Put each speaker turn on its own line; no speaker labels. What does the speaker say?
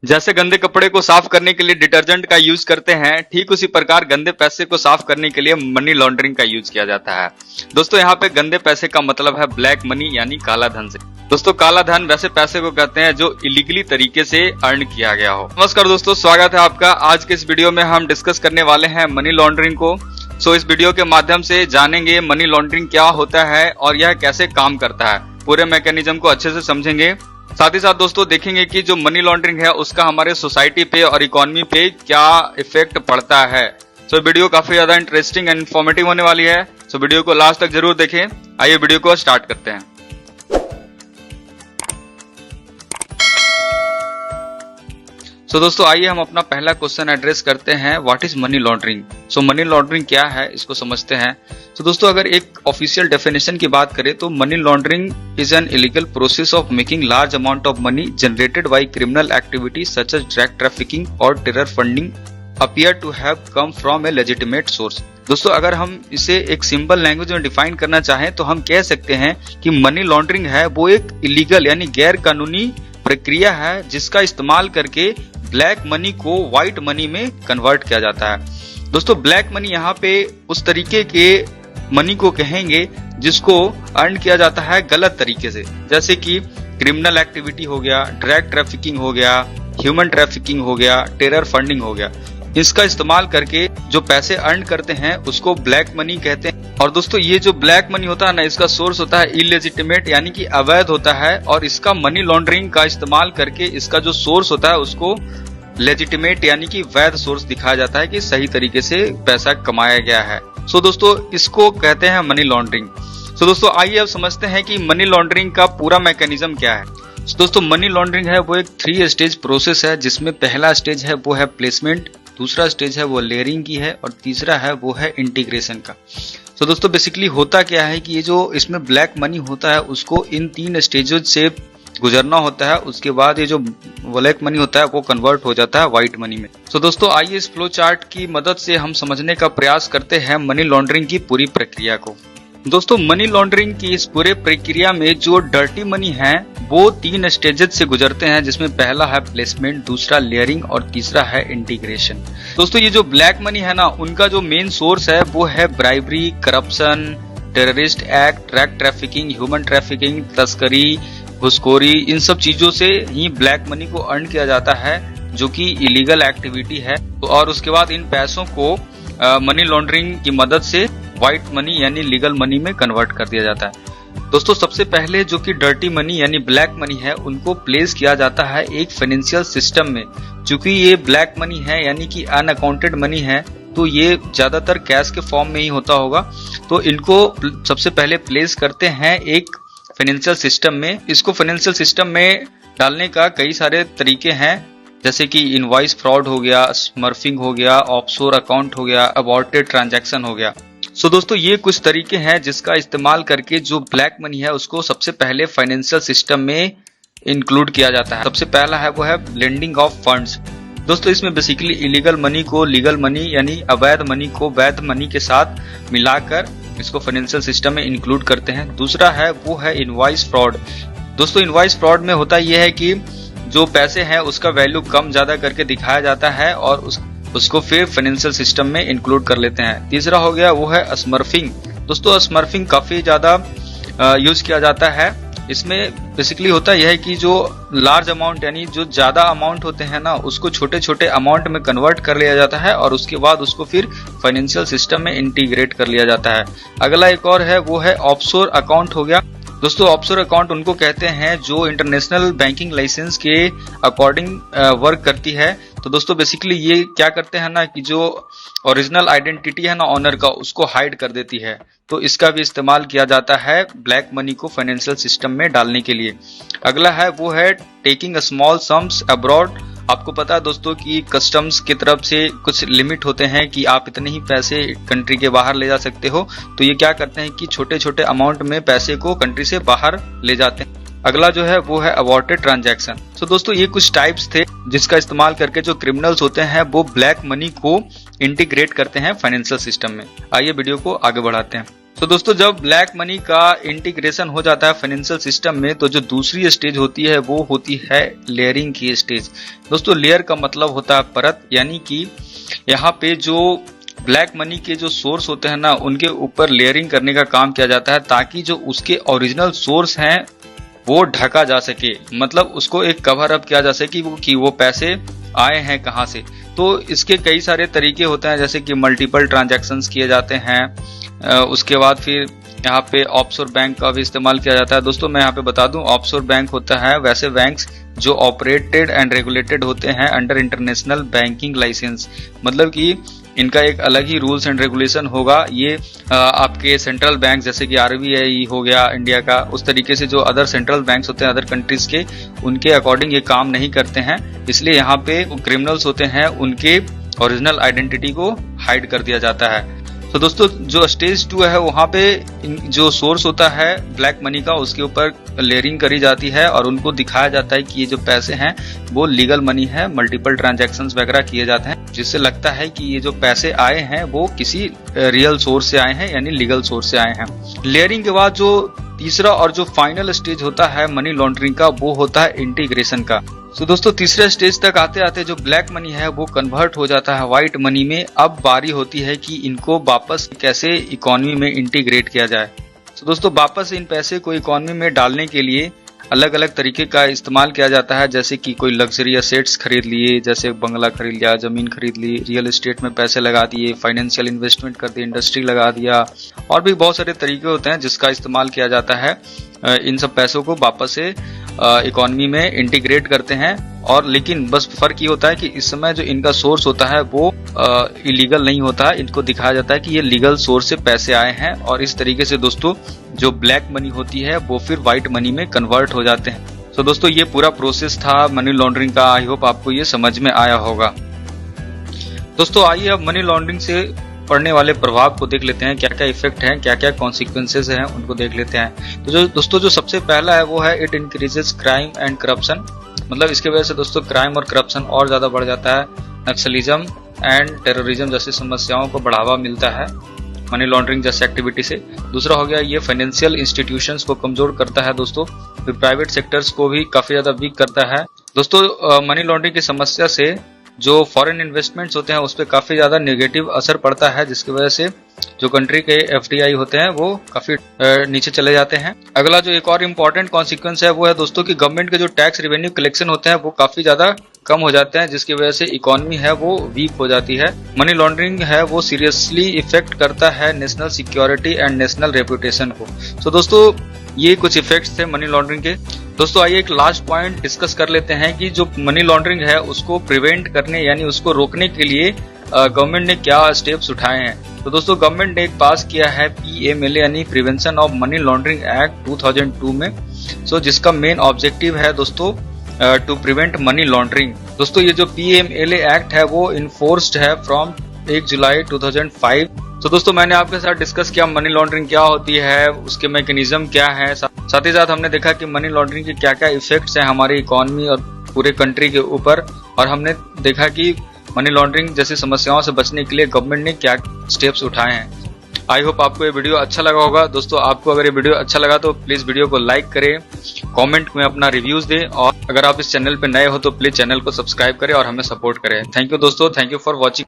जैसे गंदे कपड़े को साफ करने के लिए डिटर्जेंट का यूज करते हैं, ठीक उसी प्रकार गंदे पैसे को साफ करने के लिए मनी लॉन्ड्रिंग का यूज किया जाता है। दोस्तों यहाँ पे गंदे पैसे का मतलब है ब्लैक मनी यानी काला धन से। दोस्तों काला धन वैसे पैसे को कहते हैं जो इलीगली तरीके से अर्न किया गया हो। नमस्कार दोस्तों, स्वागत है आपका। आज के इस वीडियो में हम डिस्कस करने वाले हैं मनी लॉन्ड्रिंग को। इस वीडियो के माध्यम से जानेंगे मनी लॉन्ड्रिंग क्या होता है और यह कैसे काम करता है। पूरे मैकेनिज्म को अच्छे से समझेंगे। साथ ही साथ दोस्तों देखेंगे कि जो मनी लॉन्ड्रिंग है उसका हमारे सोसाइटी पे और इकोनॉमी पे क्या इफेक्ट पड़ता है। वीडियो काफी ज्यादा इंटरेस्टिंग एंड इन्फॉर्मेटिव होने वाली है। वीडियो को लास्ट तक जरूर देखें। आइए वीडियो को स्टार्ट करते हैं। दोस्तों आइए हम अपना पहला क्वेश्चन एड्रेस करते हैं, what is money laundering. Money laundering क्या है इसको समझते हैं। दोस्तों अगर एक ऑफिशियल डेफिनेशन की बात करें तो money laundering is an illegal process of making large amount of money generated by criminal activity such as drug trafficking और terror funding appear to have come from a legitimate source. दोस्तों अगर हम इसे एक सिंपल लैंग्वेज में define करना चाहें तो हम कह सकते हैं कि मनी लॉन्ड्रिंग है वो एक इलीगल यानी गैर कानूनी प्रक्रिया है जिसका इस्तेमाल करके ब्लैक मनी को व्हाइट मनी में कन्वर्ट किया जाता है। दोस्तों ब्लैक मनी यहाँ पे उस तरीके के मनी को कहेंगे जिसको अर्न किया जाता है गलत तरीके से, जैसे कि क्रिमिनल एक्टिविटी हो गया, ड्रग ट्रैफिकिंग हो गया, ह्यूमन ट्रैफिकिंग हो गया, टेरर फंडिंग हो गया। इसका इस्तेमाल करके जो पैसे अर्न करते हैं उसको ब्लैक मनी कहते हैं। और दोस्तों ये जो ब्लैक मनी होता है ना, इसका सोर्स होता है इलेजिटिमेट यानी कि अवैध होता है, और इसका मनी लॉन्ड्रिंग का इस्तेमाल करके इसका जो सोर्स होता है उसको लेजिटिमेट यानी कि वैध सोर्स दिखाया जाता है कि सही तरीके से पैसा कमाया गया है। दोस्तों इसको कहते हैं मनी लॉन्ड्रिंग। दोस्तों आइए अब समझते हैं कि मनी लॉन्ड्रिंग का पूरा मैकेनिज्म क्या है। दोस्तों मनी लॉन्ड्रिंग है वो एक 3 स्टेज प्रोसेस है, जिसमें पहला स्टेज है वो है प्लेसमेंट, दूसरा स्टेज है वो लेयरिंग की है, और तीसरा है वो है इंटीग्रेशन का। दोस्तों बेसिकली होता क्या है कि ये जो इसमें ब्लैक मनी होता है उसको इन 3 स्टेजों से गुजरना होता है। उसके बाद ये जो ब्लैक मनी होता है वो कन्वर्ट हो जाता है व्हाइट मनी में। दोस्तों आइए इस फ्लो चार्ट की मदद से हम समझने का प्रयास करते हैं मनी लॉन्ड्रिंग की पूरी प्रक्रिया को। दोस्तों मनी लॉन्ड्रिंग की इस पूरे प्रक्रिया में जो डर्टी मनी है वो 3 स्टेजेस से गुजरते हैं, जिसमें पहला है प्लेसमेंट, दूसरा लेयरिंग और तीसरा है इंटीग्रेशन। दोस्तों ये जो ब्लैक मनी है ना, उनका जो मेन सोर्स है वो है bribery, corruption, terrorist act, drug trafficking, human trafficking, तस्करी, घुसखोरी, इन सब चीजों से ही ब्लैक मनी को अर्न किया जाता है जो कि इलीगल एक्टिविटी है। और उसके बाद इन पैसों को मनी लॉन्ड्रिंग की मदद से व्हाइट मनी यानी लीगल मनी में कन्वर्ट कर दिया जाता है। दोस्तों सबसे पहले जो कि डर्टी मनी यानी ब्लैक मनी है उनको प्लेस किया जाता है एक फाइनेंशियल सिस्टम में। चूंकि ये ब्लैक मनी है यानी कि अनअकाउंटेड मनी है, तो ये ज्यादातर कैश के फॉर्म में ही होता होगा, तो इनको सबसे पहले प्लेस करते हैं एक फाइनेंशियल सिस्टम में। इसको फाइनेंशियल सिस्टम में डालने का कई सारे तरीके हैं, जैसे कि इनवॉइस फ्रॉड हो गया, स्मर्फिंग हो गया, ऑफशोर अकाउंट हो गया, अबॉर्टेड ट्रांजैक्शन हो गया। दोस्तों ये कुछ तरीके हैं जिसका इस्तेमाल करके जो ब्लैक मनी है उसको सबसे पहले फाइनेंशियल सिस्टम में इंक्लूड किया जाता है। सबसे पहला है वो है लेंडिंग ऑफ फंड्स। दोस्तों इसमें बेसिकली इलीगल मनी को लीगल मनी यानी अवैध मनी को वैध मनी के साथ मिलाकर इसको फाइनेंशियल सिस्टम में इंक्लूड करते हैं। दूसरा है वो है इनवॉइस फ्रॉड। दोस्तों इनवॉइस फ्रॉड में होता यह है कि जो पैसे हैं उसका वैल्यू कम ज्यादा करके दिखाया जाता है और उसको फिर फाइनेंशियल सिस्टम में इंक्लूड कर लेते हैं। तीसरा हो गया वो है स्मर्फिंग। दोस्तों स्मर्फिंग काफी ज्यादा यूज किया जाता है। इसमें बेसिकली होता यह है कि जो लार्ज अमाउंट यानी जो ज्यादा अमाउंट होते हैं ना, उसको छोटे छोटे अमाउंट में कन्वर्ट कर लिया जाता है और उसके बाद उसको फिर फाइनेंशियल सिस्टम में इंटीग्रेट कर लिया जाता है। अगला एक और है वो है ऑफशोर अकाउंट हो गया। दोस्तों ऑफशोर अकाउंट उनको कहते हैं जो इंटरनेशनल बैंकिंग लाइसेंस के अकॉर्डिंग वर्क करती है। तो दोस्तों बेसिकली ये क्या करते हैं ना कि जो ओरिजिनल आइडेंटिटी है ना ऑनर का, उसको हाइड कर देती है। तो इसका भी इस्तेमाल किया जाता है ब्लैक मनी को फाइनेंशियल सिस्टम में डालने के लिए। अगला है वो है टेकिंग स्मॉल सम्स अब्रॉड। आपको पता है दोस्तों कि कस्टम्स की तरफ से कुछ लिमिट होते हैं कि आप इतने ही पैसे कंट्री के बाहर ले जा सकते हो, तो ये क्या करते हैं कि छोटे छोटे अमाउंट में पैसे को कंट्री से बाहर ले जाते हैं। अगला जो है वो है अबॉर्टेड ट्रांजैक्शन। दोस्तों ये कुछ टाइप्स थे जिसका इस्तेमाल करके जो क्रिमिनल्स होते हैं वो ब्लैक मनी को इंटीग्रेट करते हैं फाइनेंशियल सिस्टम में। आइए वीडियो को आगे बढ़ाते हैं। तो दोस्तों जब ब्लैक मनी का इंटीग्रेशन हो जाता है फाइनेंशियल सिस्टम में, तो जो दूसरी स्टेज होती है वो होती है लेयरिंग की स्टेज। दोस्तों लेयर का मतलब होता है परत, यानी कि यहाँ पे जो ब्लैक मनी के जो सोर्स होते हैं ना, उनके ऊपर लेयरिंग करने का काम किया जाता है, ताकि जो उसके ओरिजिनल सोर्स हैं वो ढका जा सके, मतलब उसको एक कवर अप किया जा सके कि वो पैसे आए हैं कहाँ से। तो इसके कई सारे तरीके होते हैं, जैसे कि मल्टीपल ट्रांजैक्शंस किए जाते हैं। उसके बाद फिर यहाँ पे ऑफशोर बैंक का भी इस्तेमाल किया जाता है। दोस्तों मैं यहाँ पे बता दूं, ऑफशोर बैंक होता है वैसे बैंक्स जो ऑपरेटेड एंड रेगुलेटेड होते हैं अंडर इंटरनेशनल बैंकिंग लाइसेंस, मतलब कि इनका एक अलग ही रूल्स एंड रेगुलेशन होगा। ये आपके सेंट्रल बैंक जैसे कि आरबीआई हो गया इंडिया का, उस तरीके से जो अदर सेंट्रल बैंक्स होते हैं अदर कंट्रीज के, उनके अकॉर्डिंग ये काम नहीं करते हैं। इसलिए यहाँ पे क्रिमिनल्स होते हैं उनके ओरिजिनल आइडेंटिटी को हाइड कर दिया जाता है। तो दोस्तों जो स्टेज 2 है, वहाँ पे जो सोर्स होता है ब्लैक मनी का, उसके ऊपर लेयरिंग करी जाती है और उनको दिखाया जाता है कि ये जो पैसे हैं वो लीगल मनी है, मल्टीपल ट्रांजैक्शंस वगैरह किए जाते हैं, जिससे लगता है कि ये जो पैसे आए हैं वो किसी रियल सोर्स से आए हैं, यानी लीगल सोर्स से आए हैं। लेयरिंग के बाद जो तीसरा और जो फाइनल स्टेज होता है मनी लॉन्ड्रिंग का, वो होता है इंटीग्रेशन का। तो दोस्तों तीसरे स्टेज तक आते आते जो ब्लैक मनी है वो कन्वर्ट हो जाता है व्हाइट मनी में। अब बारी होती है कि इनको वापस कैसे इकोनॉमी में इंटीग्रेट किया जाए। तो दोस्तों वापस इन पैसे को इकोनॉमी में डालने के लिए अलग अलग तरीके का इस्तेमाल किया जाता है, जैसे कि कोई लग्जरी एसेट्स खरीद लिए, जैसे बंगला खरीद लिया, जमीन खरीद ली, रियल एस्टेट में पैसे लगा दिए, फाइनेंशियल इन्वेस्टमेंट कर दिए, इंडस्ट्री लगा दिया, और भी बहुत सारे तरीके होते हैं जिसका इस्तेमाल किया जाता है। इन सब पैसों को वापस से इकोनॉमी में इंटीग्रेट करते हैं। और लेकिन बस फर्क ये होता है कि इस समय जो इनका सोर्स होता है वो इलीगल नहीं होता है, इनको दिखाया जाता है कि ये लीगल सोर्स से पैसे आए हैं। और इस तरीके से दोस्तों जो ब्लैक मनी होती है वो फिर व्हाइट मनी में कन्वर्ट हो जाते हैं। तो दोस्तों ये पूरा प्रोसेस था मनी लॉन्ड्रिंग का। आई होप आपको ये समझ में आया होगा। दोस्तों आइए अब मनी लॉन्ड्रिंग से पड़ने वाले प्रभाव को देख लेते हैं, क्या क्या इफेक्ट हैं, क्या क्या कॉन्सिक्वेंसेज हैं, उनको देख लेते हैं। तो जो दोस्तों जो सबसे पहला है वो है it increases crime and corruption, मतलब इसके वजह से दोस्तों क्राइम और करप्शन और ज्यादा बढ़ जाता है। नक्सलिज्म एंड टेररिज्म जैसी समस्याओं को बढ़ावा मिलता है मनी लॉन्ड्रिंग जैसे एक्टिविटी से। दूसरा हो गया ये फाइनेंशियल इंस्टीट्यूशंस को कमजोर करता है दोस्तों, फिर प्राइवेट सेक्टर्स को भी काफी ज्यादा वीक करता है। दोस्तों मनी लॉन्ड्रिंग की समस्या से जो फॉरेन इन्वेस्टमेंट्स होते हैं उस पर काफी ज्यादा नेगेटिव असर पड़ता है, जिसकी वजह से जो कंट्री के एफडीआई होते हैं वो काफी नीचे चले जाते हैं। अगला जो एक और इम्पोर्टेंट कॉन्सिक्वेंस है वो है दोस्तों कि गवर्नमेंट के जो टैक्स रेवेन्यू कलेक्शन होते हैं वो काफी ज्यादा कम हो जाते हैं, जिसकी वजह से इकोनॉमी है वो वीक हो जाती है। मनी लॉन्ड्रिंग है वो सीरियसली इफेक्ट करता है national security and national reputation को। तो दोस्तों ये कुछ इफेक्ट्स थे मनी लॉन्ड्रिंग के। दोस्तों आइए एक लास्ट पॉइंट डिस्कस कर लेते हैं कि जो मनी लॉन्ड्रिंग है उसको प्रिवेंट करने यानी उसको रोकने के लिए गवर्नमेंट ने क्या स्टेप्स उठाए हैं। तो दोस्तों गवर्नमेंट ने एक पास किया है PMLA यानी prevention of money laundering act 2002 में, जिसका मेन ऑब्जेक्टिव है दोस्तों टू प्रिवेंट मनी लॉन्ड्रिंग। दोस्तों ये जो PMLA एक्ट है वो इन्फोर्स्ड है फ्रॉम 1 जुलाई 2005। तो दोस्तों मैंने आपके साथ डिस्कस किया मनी लॉन्ड्रिंग क्या होती है, उसके मैकेनिज्म क्या है, साथ ही साथ हमने देखा कि मनी लॉन्ड्रिंग के क्या क्या इफेक्ट्स हैं हमारी इकोनॉमी और पूरे कंट्री के ऊपर, और हमने देखा कि मनी लॉन्ड्रिंग जैसी समस्याओं से बचने के लिए गवर्नमेंट ने क्या स्टेप्स उठाए हैं। आई होप आपको ये वीडियो अच्छा लगा होगा। दोस्तों आपको अगर ये वीडियो अच्छा लगा तो प्लीज वीडियो को लाइक करें, कमेंट में अपना रिव्यूज दें, और अगर आप इस चैनल पे नए हो तो प्लीज चैनल को सब्सक्राइब करें और हमें सपोर्ट करें। थैंक यू दोस्तों, थैंक यू फॉर वॉचिंग।